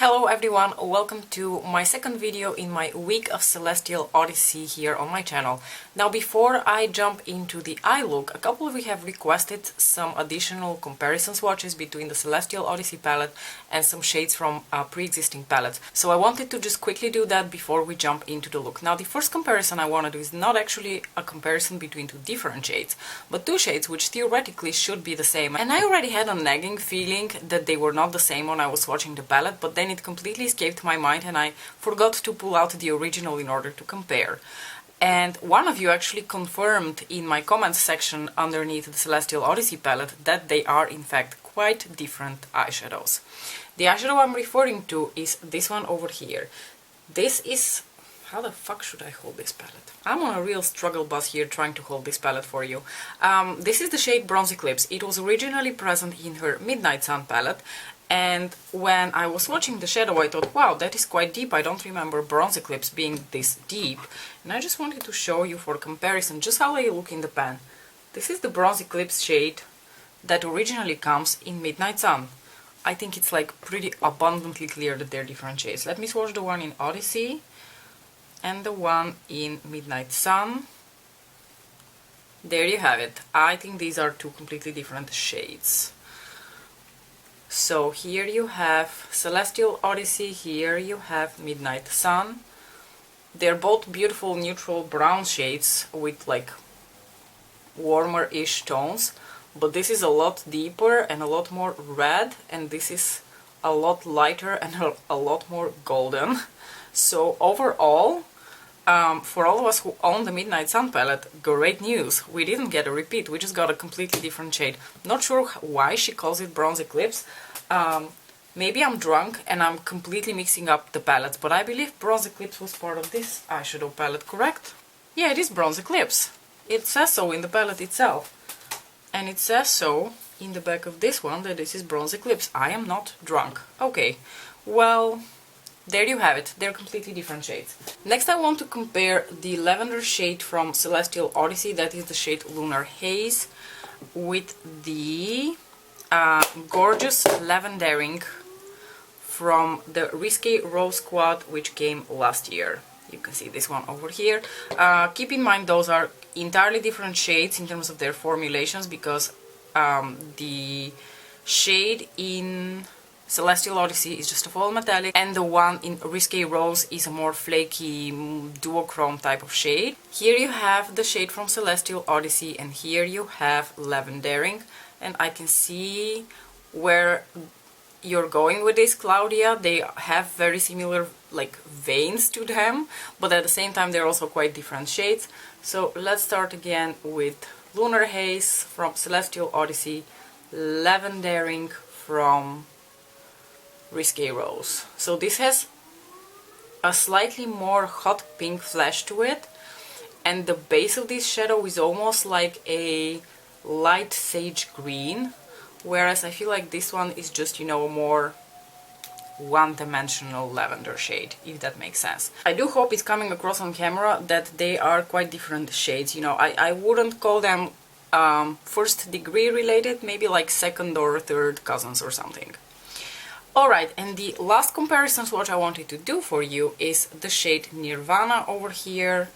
Hello everyone, welcome to my second video in my week of Celestial Odyssey here on my channel. Now before I jump into the eye look, a couple of you have requested some additional comparison swatches between the Celestial Odyssey palette and some shades from pre-existing palettes. So I wanted to just quickly do that before we jump into the look. Now the first comparison I want to do is not actually a comparison between two different shades, but two shades which theoretically should be the same. And I already had a nagging feeling that they were not the same when I was swatching the palette, but then it completely escaped my mind and I forgot to pull out the original in order to compare. And one of you actually confirmed in my comments section underneath the Celestial Odyssey palette that they are in fact quite different eyeshadows. The eyeshadow I'm referring to is this one over here. This is... how the fuck should I hold this palette? I'm on a real struggle bus here trying to hold this palette for you. This is the shade Bronze Eclipse. It was originally present in her Midnight Sun palette, and when I was watching the shadow I thought, wow, that is quite deep. I don't remember Bronze Eclipse being this deep. And I just wanted to show you for comparison just how they look in the pan. This is the Bronze Eclipse shade that originally comes in Midnight Sun. I think it's like pretty abundantly clear that they're different shades. Let me swatch the one in Odyssey and the one in Midnight Sun. There you have it. I think these are two completely different shades. So here you have Celestial Odyssey, here you have Midnight Sun. They're both beautiful neutral brown shades with like warmer-ish tones, but this is a lot deeper and a lot more red, and this is a lot lighter and a lot more golden. So overall, for all of us who own the Midnight Sun palette, great news! We didn't get a repeat, we just got a completely different shade. Not sure why she calls it Bronze Eclipse. Maybe I'm drunk and I'm completely mixing up the palettes, but I believe Bronze Eclipse was part of this eyeshadow palette, correct? Yeah, it is Bronze Eclipse. It says so in the palette itself. And it says so in the back of this one that this is Bronze Eclipse. I am not drunk. Okay, well... there you have it, they're completely different shades. Next I want to compare the lavender shade from Celestial Odyssey, that is the shade Lunar Haze, with the gorgeous Lavendering from the Risque Rose Squad, which came last year. You can see this one over here. Keep in mind those are entirely different shades in terms of their formulations, because the shade in Celestial Odyssey is just a full metallic, and the one in Risque Rose is a more flaky duochrome type of shade. Here you have the shade from Celestial Odyssey, and here you have Lavendering, and I can see where you're going with this, Claudia. They have very similar like veins to them, but at the same time they're also quite different shades. So let's start again with Lunar Haze from Celestial Odyssey, Lavendering from Risque Rose. So this has a slightly more hot pink flash to it, and the base of this shadow is almost like a light sage green, whereas I feel like this one is just, you know, a more one-dimensional lavender shade, if that makes sense. I do hope it's coming across on camera that they are quite different shades. You know, I wouldn't call them first degree related, maybe like second or third cousins or something. Alright, and the last comparison swatch I wanted to do for you is the shade Nirvana over here,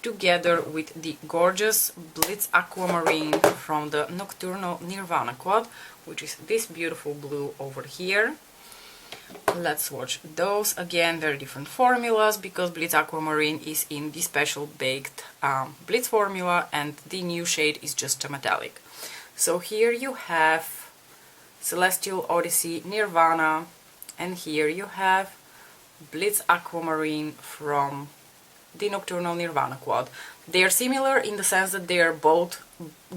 together with the gorgeous Blitz Aquamarine from the Nocturnal Nirvana quad, which is this beautiful blue over here. Let's swatch those. Again, very different formulas, because Blitz Aquamarine is in the special baked Blitz formula, and the new shade is just a metallic. So here you have Celestial Odyssey Nirvana, and here you have Blitz Aquamarine from the Nocturnal Nirvana quad. They are similar in the sense that they are both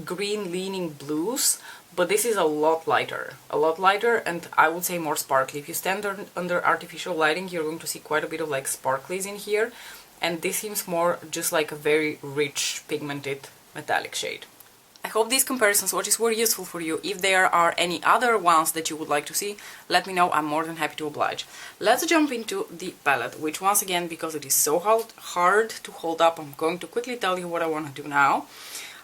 green leaning blues, but this is a lot lighter, and I would say more sparkly. If you stand under artificial lighting, you're going to see quite a bit of like sparklies in here, and this seems more just like a very rich pigmented metallic shade. I hope these comparison swatches were useful for you. If there are any other ones that you would like to see, let me know, I'm more than happy to oblige. Let's jump into the palette, which once again, because it is so hard to hold up, I'm going to quickly tell you what I want to do now.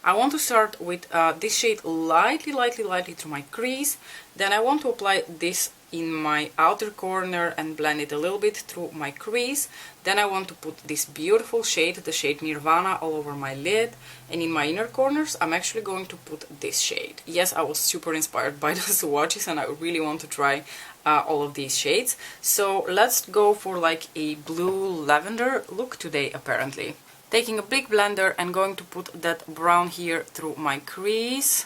I want to start with this shade lightly through my crease. Then I want to apply this in my outer corner and blend it a little bit through my crease. Then I want to put this beautiful shade, the shade Nirvana, all over my lid. And in my inner corners, I'm actually going to put this shade. Yes, I was super inspired by the swatches and I really want to try all of these shades. So let's go for like a blue lavender look today, apparently. Taking a big blender and going to put that brown here through my crease.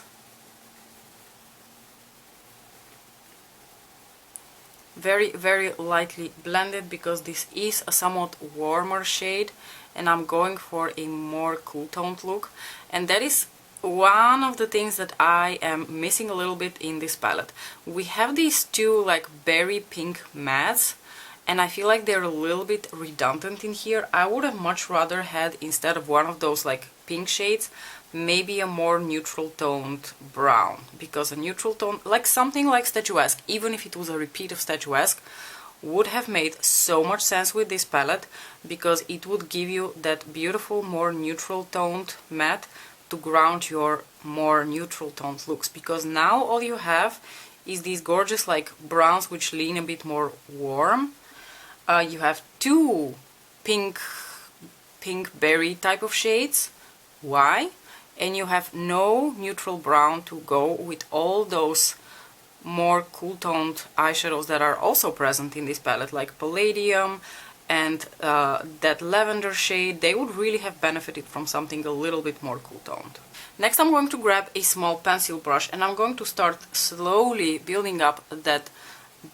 Very, very lightly blended because this is a somewhat warmer shade and I'm going for a more cool toned look. And that is one of the things that I am missing a little bit in this palette. We have these two like berry pink mattes and I feel like they're a little bit redundant in here. I would have much rather had, instead of one of those like pink shades, maybe a more neutral toned brown, because a neutral tone, like something like Statuesque, even if it was a repeat of Statuesque, would have made so much sense with this palette, because it would give you that beautiful, more neutral toned matte to ground your more neutral toned looks, because now all you have is these gorgeous like browns which lean a bit more warm. You have two pink berry type of shades. Why? And you have no neutral brown to go with all those more cool toned eyeshadows that are also present in this palette, like Palladium and that lavender shade. They would really have benefited from something a little bit more cool toned. Next I'm going to grab a small pencil brush and I'm going to start slowly building up that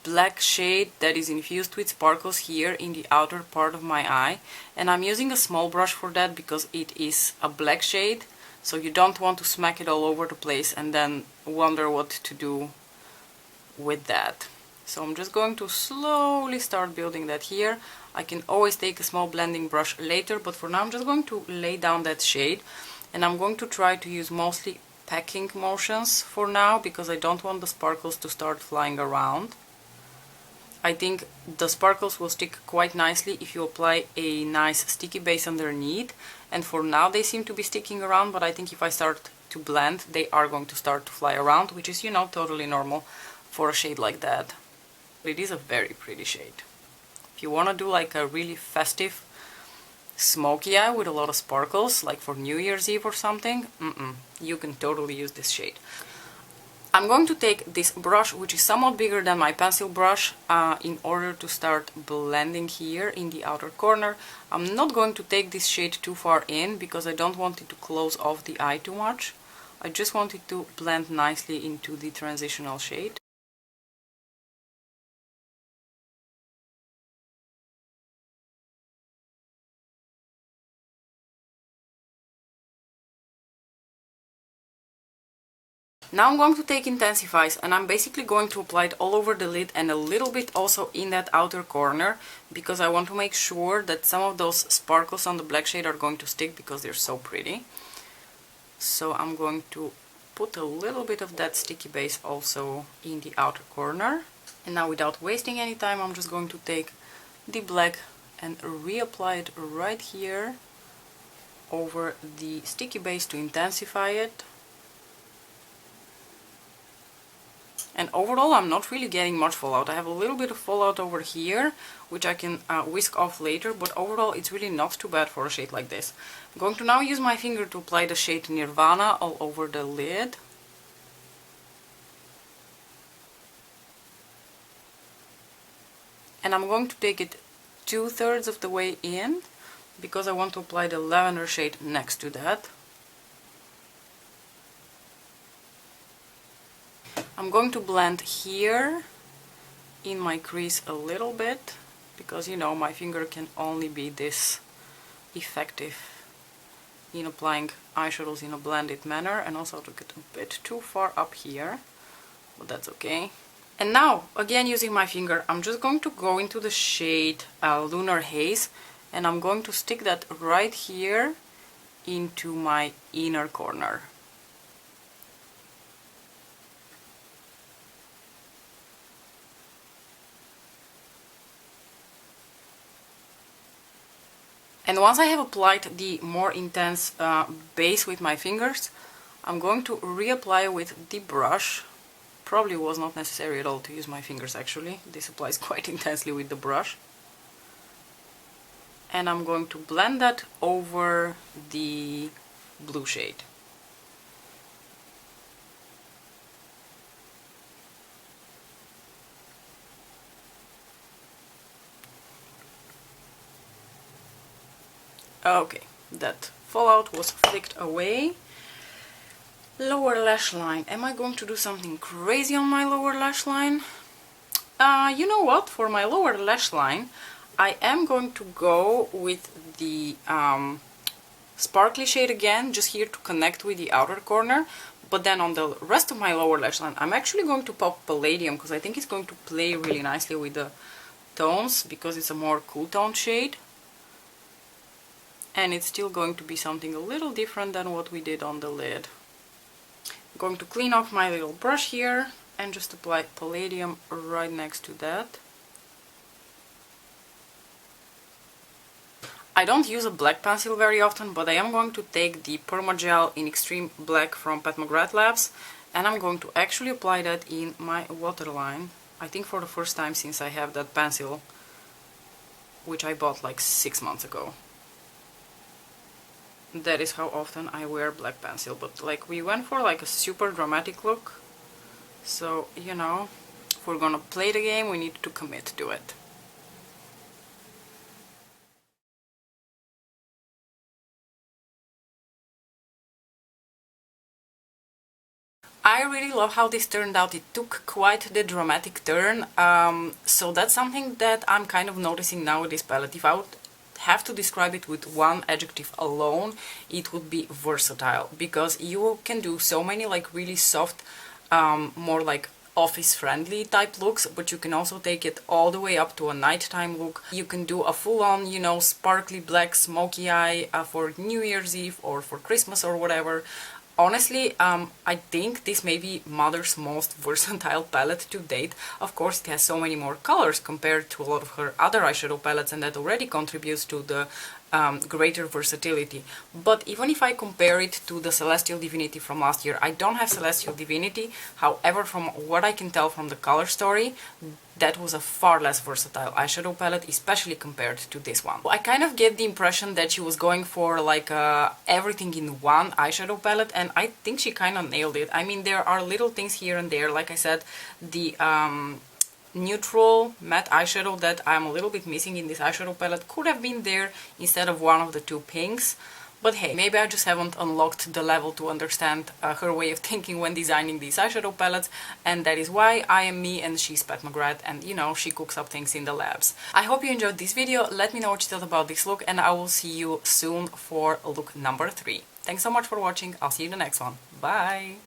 black shade that is infused with sparkles here in the outer part of my eye. And I'm using a small brush for that because it is a black shade, so you don't want to smack it all over the place and then wonder what to do with that. So I'm just going to slowly start building that here. I can always take a small blending brush later, but for now I'm just going to lay down that shade and I'm going to try to use mostly packing motions for now because I don't want the sparkles to start flying around. I think the sparkles will stick quite nicely if you apply a nice sticky base underneath, and for now they seem to be sticking around, but I think if I start to blend they are going to start to fly around, which is, you know, totally normal for a shade like that. It is a very pretty shade. If you want to do like a really festive smoky eye with a lot of sparkles, like for New Year's Eve or something, you can totally use this shade. I'm going to take this brush, which is somewhat bigger than my pencil brush, in order to start blending here in the outer corner. I'm not going to take this shade too far in because I don't want it to close off the eye too much. I just want it to blend nicely into the transitional shade. Now I'm going to take Intensifies and I'm basically going to apply it all over the lid and a little bit also in that outer corner, because I want to make sure that some of those sparkles on the black shade are going to stick because they're so pretty. So I'm going to put a little bit of that sticky base also in the outer corner. And now, without wasting any time, I'm just going to take the black and reapply it right here over the sticky base to intensify it. And overall I'm not really getting much fallout. I have a little bit of fallout over here, which I can whisk off later, but overall it's really not too bad for a shade like this. I'm going to now use my finger to apply the shade Nirvana all over the lid. And I'm going to take it 2/3 of the way in, because I want to apply the lavender shade next to that. I'm going to blend here in my crease a little bit, because, you know, my finger can only be this effective in applying eyeshadows in a blended manner, and also I took it a bit too far up here, but that's okay. And now, again using my finger, I'm just going to go into the shade Lunar Haze, and I'm going to stick that right here into my inner corner. And once I have applied the more intense base with my fingers, I'm going to reapply with the brush, Probably was not necessary at all to use my fingers actually. This applies quite intensely with the brush. And I'm going to blend that over the blue shade. Okay, that fallout was flicked away. Lower lash line. Am I going to do something crazy on my lower lash line? You know what? For my lower lash line, I am going to go with the sparkly shade again, just here to connect with the outer corner. But then on the rest of my lower lash line, I'm actually going to pop Palladium, because I think it's going to play really nicely with the tones, because it's a more cool tone shade. And it's still going to be something a little different than what we did on the lid. I'm going to clean off my little brush here and just apply Palladium right next to that. I don't use a black pencil very often, but I am going to take the Permagel in Extreme Black from Pat McGrath Labs, and I'm going to actually apply that in my waterline. I think for the first time since I have that pencil, which I bought like 6 months ago. That is how often I wear black pencil, but like we went for like a super dramatic look, so you know, if we're gonna play the game, we need to commit to it. I really love how this turned out. It took quite the dramatic turn, so that's something that I'm kind of noticing now with this palette. If I would have to describe it with one adjective alone, it would be versatile, because you can do so many like really soft, more like office friendly type looks, but you can also take it all the way up to a nighttime look. You can do a full-on, you know, sparkly black smoky eye for New Year's Eve or for Christmas or whatever. Honestly, I think this may be Mother's most versatile palette to date. Of course, it has so many more colors compared to a lot of her other eyeshadow palettes, and that already contributes to the greater versatility. But even if I compare it to the Celestial Divinity from last year, I don't have Celestial Divinity. However, from what I can tell from the color story, that was a far less versatile eyeshadow palette, especially compared to this one. I kind of get the impression that she was going for like everything in one eyeshadow palette, and I think she kind of nailed it. I mean, there are little things here and there, like I said, the neutral matte eyeshadow that I'm a little bit missing in this eyeshadow palette could have been there instead of one of the two pinks. But hey, maybe I just haven't unlocked the level to understand her way of thinking when designing these eyeshadow palettes, and that is why I am me and she's Pat McGrath, and you know, she cooks up things in the labs. I hope you enjoyed this video. Let me know what you thought about this look, and I will see you soon for look number 3. Thanks so much for watching. I'll see you in the next one. Bye!